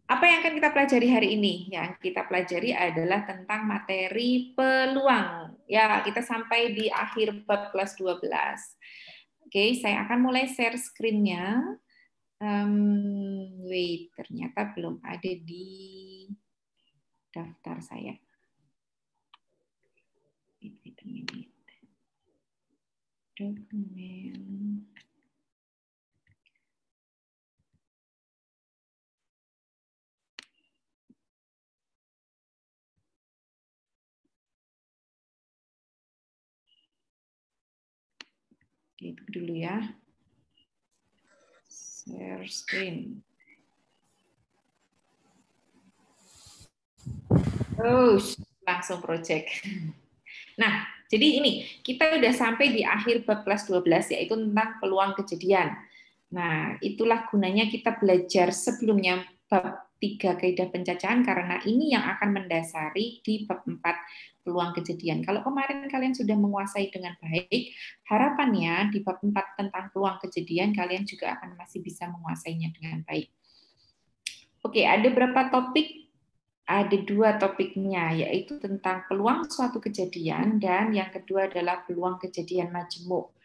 Apa yang akan kita pelajari hari ini? Yang kita pelajari adalah tentang materi peluang. Ya, kita sampai di akhir bab kelas 12. Oke, saya akan mulai share screen-nya. Wait, ternyata belum ada di daftar saya. Dokumen. Itu dulu ya. Share screen. Langsung project. Nah, jadi ini kita udah sampai di akhir bab kelas 12 yaitu tentang peluang kejadian. Nah, itulah gunanya kita belajar sebelumnya bab 3 kaidah pencacahan karena ini yang akan mendasari di bab 4 peluang kejadian. Kalau kemarin kalian sudah menguasai dengan baik, harapannya di bab 4 tentang peluang kejadian kalian juga akan masih bisa menguasainya dengan baik. Oke, ada berapa topik? Ada 2 topiknya, yaitu tentang peluang suatu kejadian dan yang kedua adalah peluang kejadian majemuk.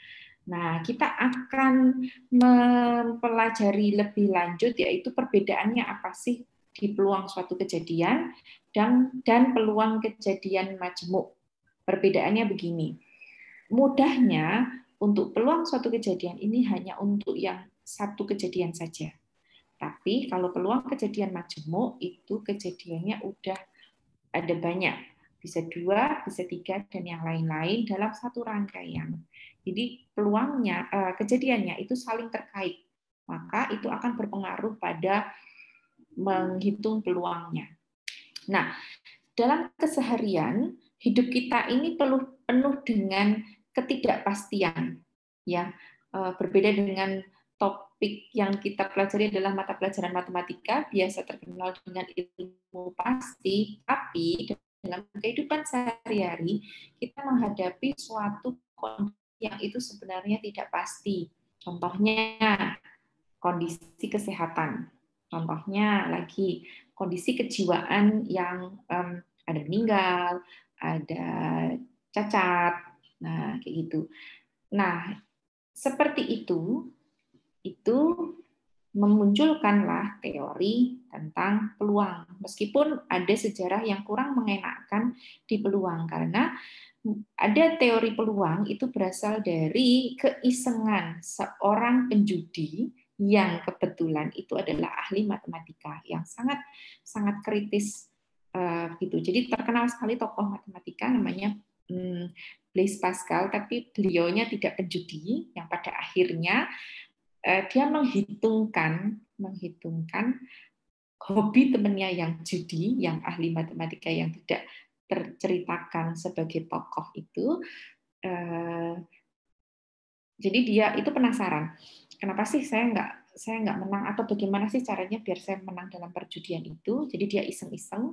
Nah, kita akan mempelajari lebih lanjut yaitu perbedaannya apa sih di peluang suatu kejadian dan peluang kejadian majemuk. Perbedaannya begini. Mudahnya untuk peluang suatu kejadian ini hanya untuk yang satu kejadian saja. Tapi kalau peluang kejadian majemuk itu kejadiannya udah ada banyak, bisa 2, bisa 3, dan yang lain-lain dalam satu rangkaian. Jadi peluangnya, kejadiannya itu saling terkait, maka itu akan berpengaruh pada menghitung peluangnya. Nah, dalam keseharian hidup kita ini penuh dengan ketidakpastian, ya. Berbeda dengan topik yang kita pelajari adalah mata pelajaran matematika, biasa terkenal dengan ilmu pasti, tapi dalam kehidupan sehari-hari kita menghadapi suatu kondisi yang itu sebenarnya tidak pasti. Contohnya kondisi kesehatan. Contohnya lagi kondisi kejiwaan yang ada meninggal, ada cacat, nah kayak gitu. Nah, seperti itu memunculkanlah teori tentang peluang. Meskipun ada sejarah yang kurang mengenakan di peluang karena ada teori peluang itu berasal dari keisengan seorang penjudi yang kebetulan itu adalah ahli matematika yang sangat sangat kritis gitu. Jadi terkenal sekali tokoh matematika namanya Blaise Pascal, tapi beliaunya tidak penjudi yang pada akhirnya dia menghitungkan hobi temannya yang judi, yang ahli matematika yang tidak terceritakan sebagai tokoh itu. Jadi dia itu penasaran, kenapa sih saya nggak menang atau bagaimana sih caranya biar saya menang dalam perjudian itu. Jadi dia iseng-iseng,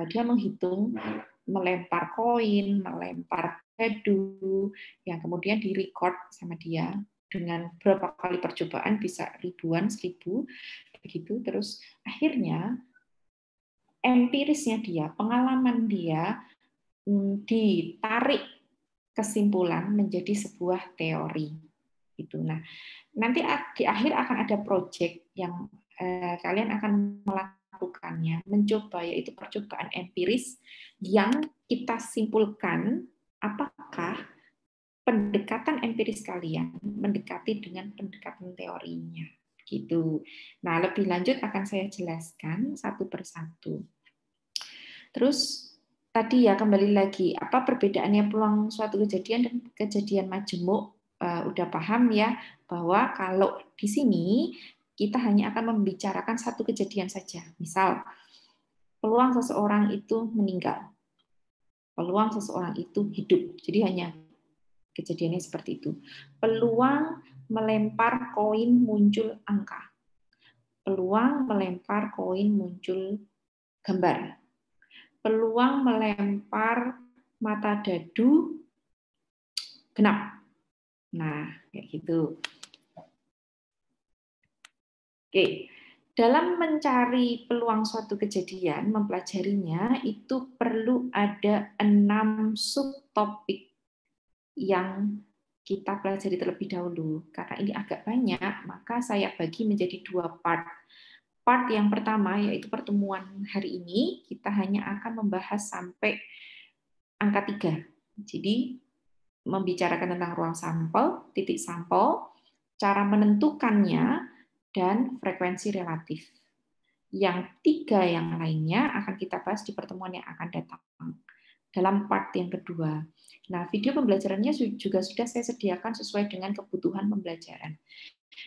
dia menghitung, melempar koin, melempar gadu, yang kemudian direcord sama dia dengan berapa kali percobaan bisa ribuan, 1000 begitu. Terus akhirnya empirisnya dia, pengalaman dia ditarik kesimpulan menjadi sebuah teori. Itu. Nah, nanti di akhir akan ada project yang kalian akan melakukannya, mencoba, yaitu percobaan empiris yang kita simpulkan apakah pendekatan empiris kalian mendekati dengan pendekatan teorinya. Gitu. Nah, lebih lanjut akan saya jelaskan satu persatu. Terus tadi ya kembali lagi, apa perbedaannya peluang suatu kejadian dan kejadian majemuk? Udah paham ya bahwa kalau di sini kita hanya akan membicarakan satu kejadian saja. Misal, peluang seseorang itu meninggal, peluang seseorang itu hidup. Jadi hanya kejadiannya seperti itu. Peluang melempar koin muncul angka. Peluang melempar koin muncul gambar. Peluang melempar mata dadu genap. Nah, kayak gitu. Oke. Dalam mencari peluang suatu kejadian, mempelajarinya, itu perlu ada 6 subtopik yang kita pelajari terlebih dahulu. Karena ini agak banyak, maka saya bagi menjadi 2 part. Part yang pertama, yaitu pertemuan hari ini, kita hanya akan membahas sampai angka 3. Jadi, membicarakan tentang ruang sampel, titik sampel, cara menentukannya, dan frekuensi relatif. Yang 3 yang lainnya akan kita bahas di pertemuan yang akan datang dalam part yang kedua. Nah, video pembelajarannya juga sudah saya sediakan sesuai dengan kebutuhan pembelajaran.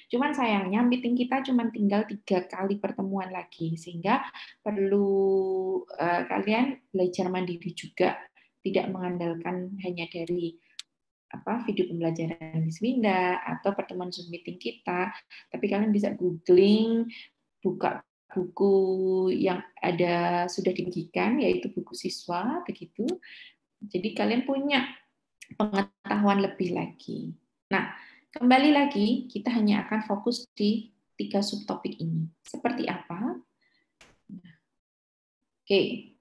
Cuman sayangnya meeting kita cuma tinggal 3 kali pertemuan lagi, sehingga perlu kalian belajar mandiri juga, tidak mengandalkan hanya dari video pembelajaran Miss Winda atau pertemuan Zoom meeting kita, tapi kalian bisa googling, buka buku yang ada sudah dibagikan, yaitu buku siswa, begitu. Jadi kalian punya pengetahuan lebih lagi. Nah, kembali lagi, kita hanya akan fokus di 3 subtopik ini. Seperti apa? Oke.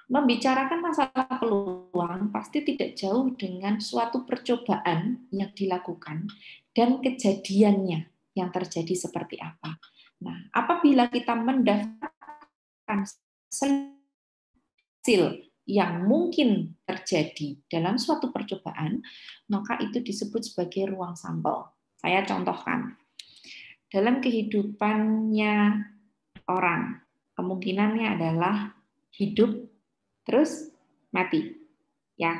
Membicarakan masalah peluang pasti tidak jauh dengan suatu percobaan yang dilakukan dan kejadiannya yang terjadi seperti apa. Nah, apabila kita mendaftarkan hasil yang mungkin terjadi dalam suatu percobaan, maka itu disebut sebagai ruang sampel. Saya contohkan. Dalam kehidupannya orang, kemungkinannya adalah hidup terus mati. Ya.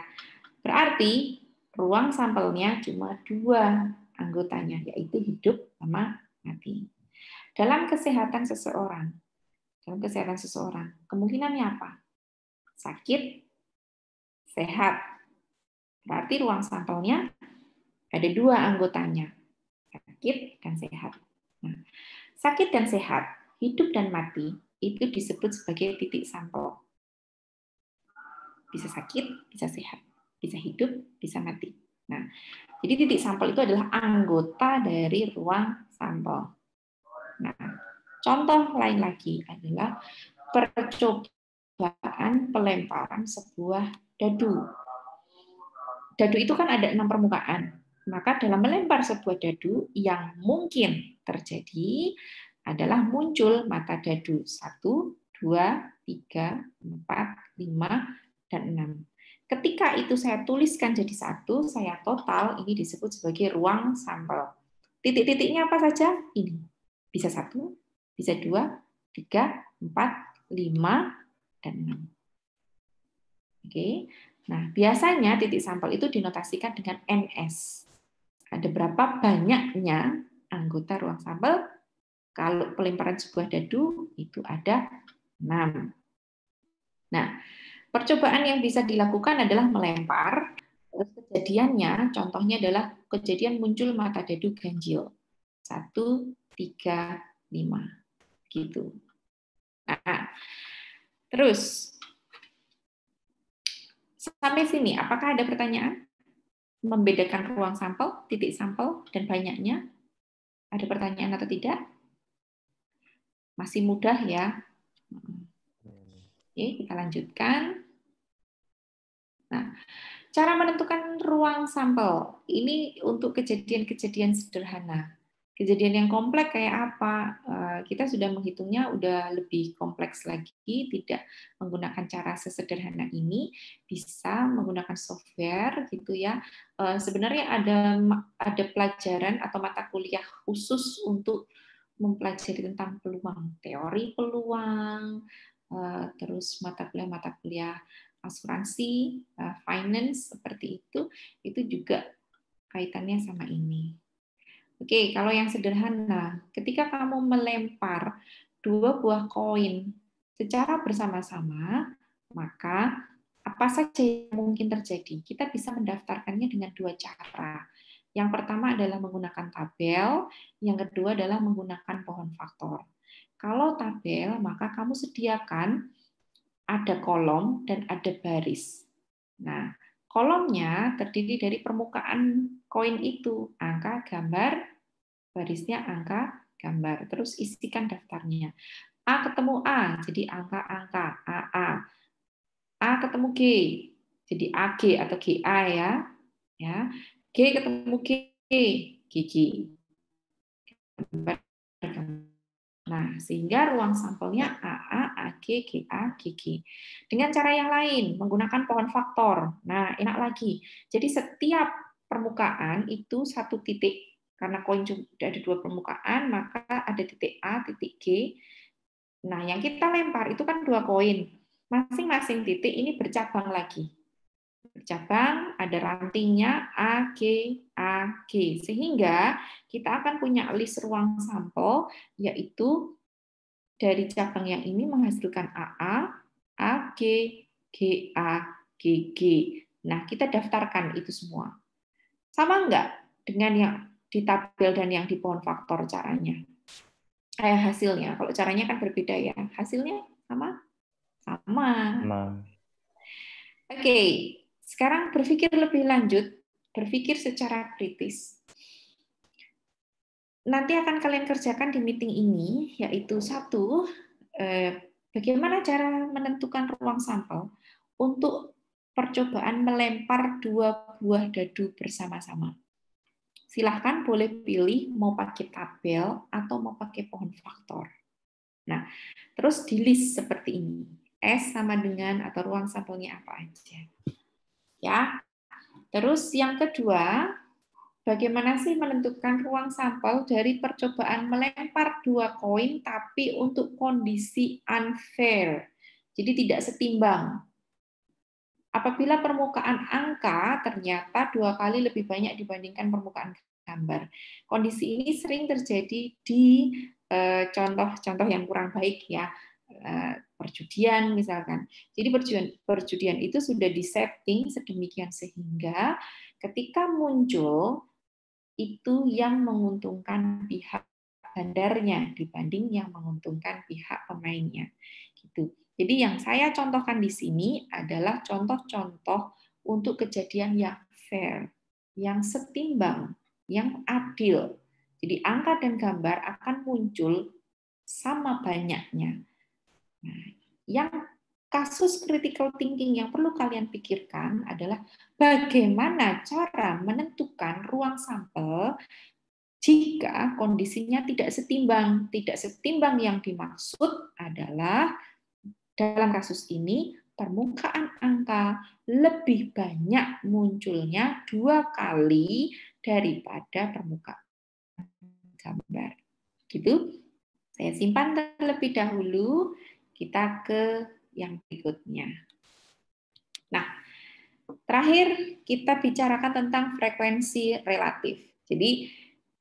Berarti ruang sampelnya cuma 2 anggotanya, yaitu hidup sama mati. Dalam kesehatan seseorang, kemungkinannya apa? Sakit, sehat. Berarti ruang sampelnya ada 2 anggotanya, sakit dan sehat. Nah, sakit dan sehat, hidup dan mati, itu disebut sebagai titik sampel. Bisa sakit, bisa sehat, bisa hidup, bisa mati. Nah, jadi titik sampel itu adalah anggota dari ruang sampel. Nah, contoh lain lagi adalah percobaan pelemparan sebuah dadu. Dadu itu kan ada 6 permukaan. Maka dalam melempar sebuah dadu yang mungkin terjadi adalah muncul mata dadu 1, 2, 3, 4, 5, dan 6. Ketika itu saya tuliskan jadi 1, saya total, ini disebut sebagai ruang sampel. Titik-titiknya apa saja? Ini. Bisa 1, bisa 2, 3, 4, 5, dan 6. Oke. Nah, biasanya titik sampel itu dinotasikan dengan NS. Ada berapa banyaknya anggota ruang sampel? Kalau pelemparan sebuah dadu itu ada 6. Nah, percobaan yang bisa dilakukan adalah melempar. Terus kejadiannya, contohnya adalah kejadian muncul mata dadu ganjil. 1, 3, 5. Gitu. Nah, terus sampai sini, apakah ada pertanyaan? Membedakan ruang sampel, titik sampel, dan banyaknya? Ada pertanyaan atau tidak? Masih mudah ya? Oke, kita lanjutkan. Nah, cara menentukan ruang sampel ini untuk kejadian-kejadian sederhana. Kejadian yang kompleks kayak apa? Kita sudah menghitungnya udah lebih kompleks lagi, tidak menggunakan cara sesederhana ini, bisa menggunakan software gitu ya. Sebenarnya ada pelajaran atau mata kuliah khusus untuk mempelajari tentang peluang, teori peluang, terus mata kuliah asuransi, finance seperti itu juga kaitannya sama ini. Oke, kalau yang sederhana, ketika kamu melempar 2 buah koin secara bersama-sama, maka apa saja yang mungkin terjadi? Kita bisa mendaftarkannya dengan 2 cara. Yang pertama adalah menggunakan tabel, yang kedua adalah menggunakan pohon faktor. Kalau tabel, maka kamu sediakan ada kolom dan ada baris. Nah, kolomnya terdiri dari permukaan koin itu, angka, gambar, barisnya angka, gambar. Terus isikan daftarnya. A ketemu A, jadi angka-angka AA. A ketemu G, jadi AG atau GA ya. G ketemu G, GG. Nah, sehingga ruang sampelnya AA, AG, GA, GG. Dengan cara yang lain, menggunakan pohon faktor. Nah, enak lagi. Jadi setiap permukaan itu satu titik. Karena koin sudah ada 2 permukaan, maka ada titik A, titik G. Nah, yang kita lempar itu kan 2 koin. Masing-masing titik ini bercabang lagi. Bercabang, ada rantingnya A, G, A, G. Sehingga kita akan punya list ruang sampel, yaitu dari cabang yang ini menghasilkan AA, AG, GA, GG. Nah, kita daftarkan itu semua. Sama enggak dengan yang di tabel dan yang di pohon faktor caranya? Hasilnya, kalau caranya kan berbeda ya. Hasilnya sama? Sama. Oke, sekarang berpikir lebih lanjut, berpikir secara kritis. Nanti akan kalian kerjakan di meeting ini, yaitu satu, bagaimana cara menentukan ruang sampel untuk percobaan melempar 2 buah dadu bersama-sama. Silahkan boleh pilih mau pakai tabel atau mau pakai pohon faktor. Nah, terus di list seperti ini. S sama dengan atau ruang sampelnya apa aja. Ya. Terus yang kedua, bagaimana sih menentukan ruang sampel dari percobaan melempar 2 koin tapi untuk kondisi unfair. Jadi tidak setimbang. Apabila permukaan angka ternyata 2 kali lebih banyak dibandingkan permukaan gambar. Kondisi ini sering terjadi di contoh-contoh yang kurang baik ya. Perjudian misalkan. Jadi perjudian itu sudah disetting sedemikian sehingga ketika muncul itu yang menguntungkan pihak bandarnya dibanding yang menguntungkan pihak pemainnya. Gitu. Jadi yang saya contohkan di sini adalah contoh-contoh untuk kejadian yang fair, yang setimbang, yang adil. Jadi angka dan gambar akan muncul sama banyaknya. Nah, yang kasus critical thinking yang perlu kalian pikirkan adalah bagaimana cara menentukan ruang sampel jika kondisinya tidak setimbang. Tidak setimbang yang dimaksud adalah dalam kasus ini permukaan angka lebih banyak munculnya 2 kali daripada permukaan gambar. Gitu. Saya simpan terlebih dahulu, kita ke yang berikutnya. Nah, terakhir kita bicarakan tentang frekuensi relatif. Jadi,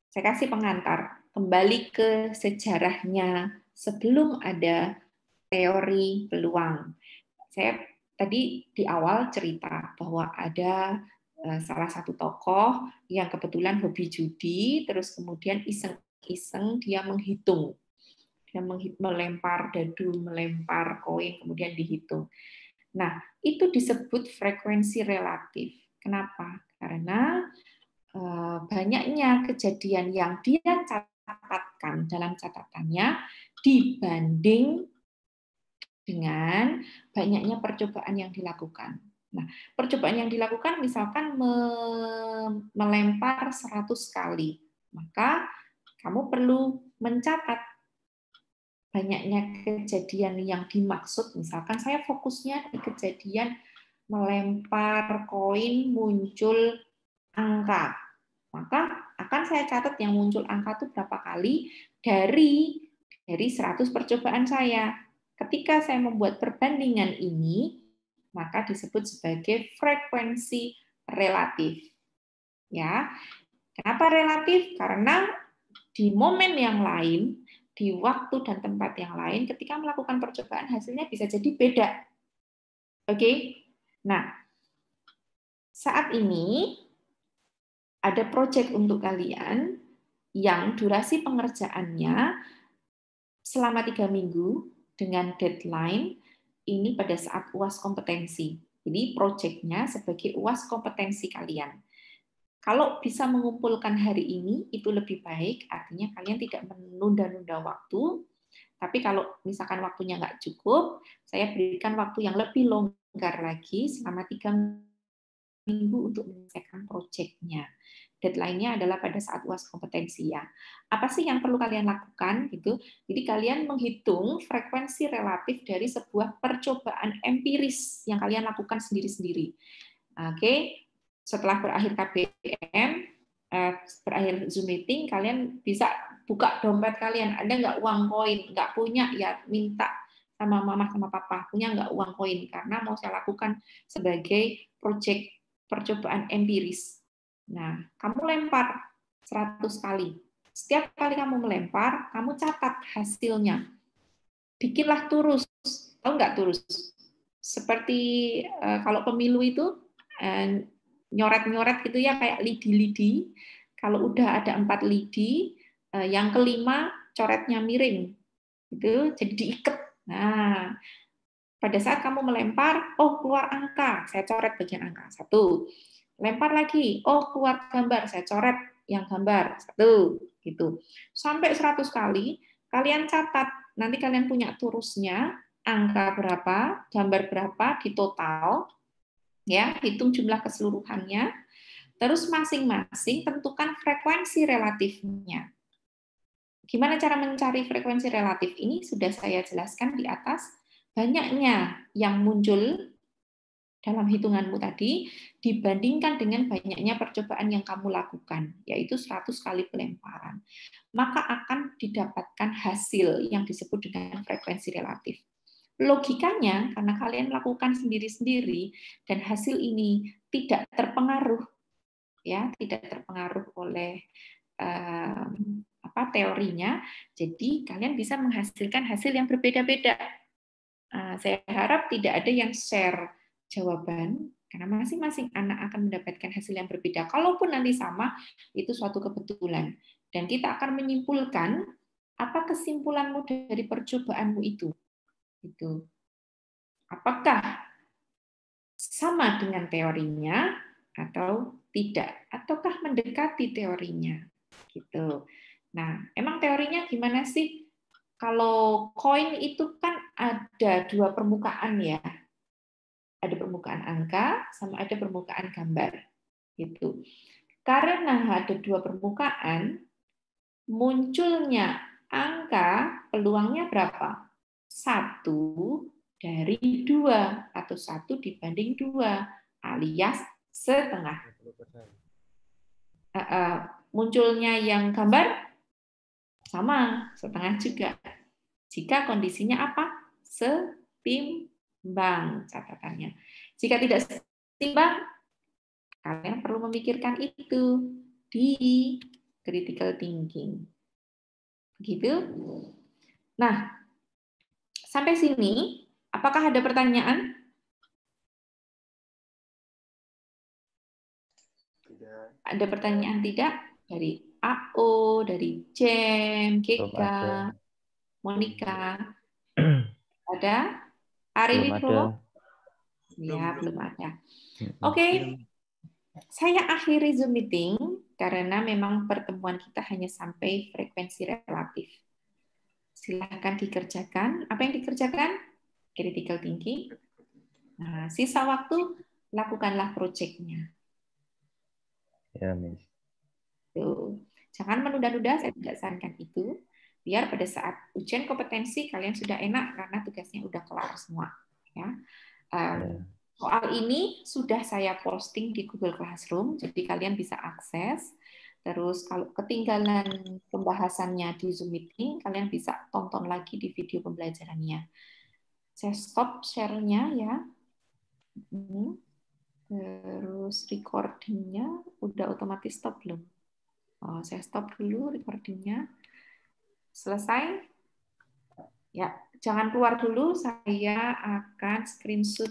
saya kasih pengantar, kembali ke sejarahnya sebelum ada teori peluang. Saya tadi di awal cerita bahwa ada salah satu tokoh yang kebetulan hobi judi, terus kemudian iseng-iseng dia menghitung. Dia melempar dadu, melempar koin, kemudian dihitung. Nah, itu disebut frekuensi relatif. Kenapa? Karena banyaknya kejadian yang dia catatkan dalam catatannya dibanding dengan banyaknya percobaan yang dilakukan. Nah, percobaan yang dilakukan misalkan melempar 100 kali, maka kamu perlu mencatat banyaknya kejadian yang dimaksud. Misalkan saya fokusnya di kejadian melempar koin muncul angka, maka akan saya catat yang muncul angka itu berapa kali dari 100 percobaan saya. Ketika saya membuat perbandingan ini, maka disebut sebagai frekuensi relatif. Ya. Kenapa relatif? Karena di momen yang lain, di waktu dan tempat yang lain, ketika melakukan percobaan hasilnya bisa jadi beda. Oke? Nah, saat ini ada proyek untuk kalian yang durasi pengerjaannya selama 3 minggu dengan deadline ini pada saat UAS kompetensi. Jadi proyeknya sebagai UAS kompetensi kalian. Kalau bisa mengumpulkan hari ini itu lebih baik, artinya kalian tidak menunda-nunda waktu. Tapi kalau misalkan waktunya nggak cukup, saya berikan waktu yang lebih longgar lagi selama 3 minggu untuk menyelesaikan proyeknya. Deadline-nya adalah pada saat UAS kompetensi ya. Apa sih yang perlu kalian lakukan gitu? Jadi kalian menghitung frekuensi relatif dari sebuah percobaan empiris yang kalian lakukan sendiri-sendiri. Oke, setelah berakhir KBM, berakhir Zoom meeting, kalian bisa buka dompet kalian. Ada nggak uang koin? Nggak punya, ya minta sama mama sama papa. Punya nggak uang koin? Karena mau saya lakukan sebagai proyek percobaan empiris. Nah, kamu lempar 100 kali. Setiap kali kamu melempar, kamu catat hasilnya. Bikinlah turus. Tahu nggak turus? Seperti kalau pemilu itu, nyoret-nyoret gitu ya, kayak lidi-lidi. Kalau udah ada 4 lidi, yang kelima coretnya miring, gitu, jadi diikat. Nah, pada saat kamu melempar, oh keluar angka, saya coret bagian angka 1. Lempar lagi, oh keluar gambar, saya coret yang gambar 1, gitu. Sampai 100 kali, kalian catat. Nanti kalian punya turusnya, angka berapa, gambar berapa di total, ya, hitung jumlah keseluruhannya. Terus masing-masing tentukan frekuensi relatifnya. Gimana cara mencari frekuensi relatif ini? Sudah saya jelaskan di atas. Banyaknya yang muncul dalam hitunganmu tadi dibandingkan dengan banyaknya percobaan yang kamu lakukan, yaitu 100 kali pelemparan. Maka akan didapatkan hasil yang disebut dengan frekuensi relatif. Logikanya, karena kalian melakukan sendiri-sendiri dan hasil ini tidak terpengaruh, ya, tidak terpengaruh oleh teorinya, jadi kalian bisa menghasilkan hasil yang berbeda-beda. Saya harap tidak ada yang share jawaban, karena masing-masing anak akan mendapatkan hasil yang berbeda. Kalaupun nanti sama, itu suatu kebetulan. Dan kita akan menyimpulkan apa kesimpulanmu dari percobaanmu itu. Apakah sama dengan teorinya atau tidak, ataukah mendekati teorinya, gitu. Nah, emang teorinya gimana sih? Kalau koin itu kan ada 2 permukaan ya, ada permukaan angka sama ada permukaan gambar, gitu. Karena ada 2 permukaan, munculnya angka peluangnya berapa? 1/2 atau 1/2 alias setengah. Munculnya yang gambar sama, setengah juga. Jika kondisinya apa? Setimbang catatannya. Jika tidak setimbang, kalian perlu memikirkan itu di critical thinking. Begitu? Nah, sampai sini, apakah ada pertanyaan? Tidak. Ada pertanyaan tidak? Dari AO, dari Jem, Keka, Monica. Ada? Ari Wibowo? Ya, belum ada. Oke. Saya akhiri Zoom meeting karena memang pertemuan kita hanya sampai frekuensi relatif. Silakan dikerjakan. Apa yang dikerjakan? Critical thinking. Nah, sisa waktu lakukanlah proyeknya. Ya, Miss. Tuh. Jangan menunda-nunda, saya tidak sarankan itu. Biar pada saat ujian kompetensi kalian sudah enak karena tugasnya udah kelar semua. Ya. Soal ini sudah saya posting di Google Classroom, jadi kalian bisa akses. Terus kalau ketinggalan pembahasannya di Zoom meeting, kalian bisa tonton lagi di video pembelajarannya. Saya stop share-nya ya. Terus recording-nya udah otomatis stop belum? Oh, saya stop dulu recording-nya. Selesai? Ya, jangan keluar dulu, saya akan screenshot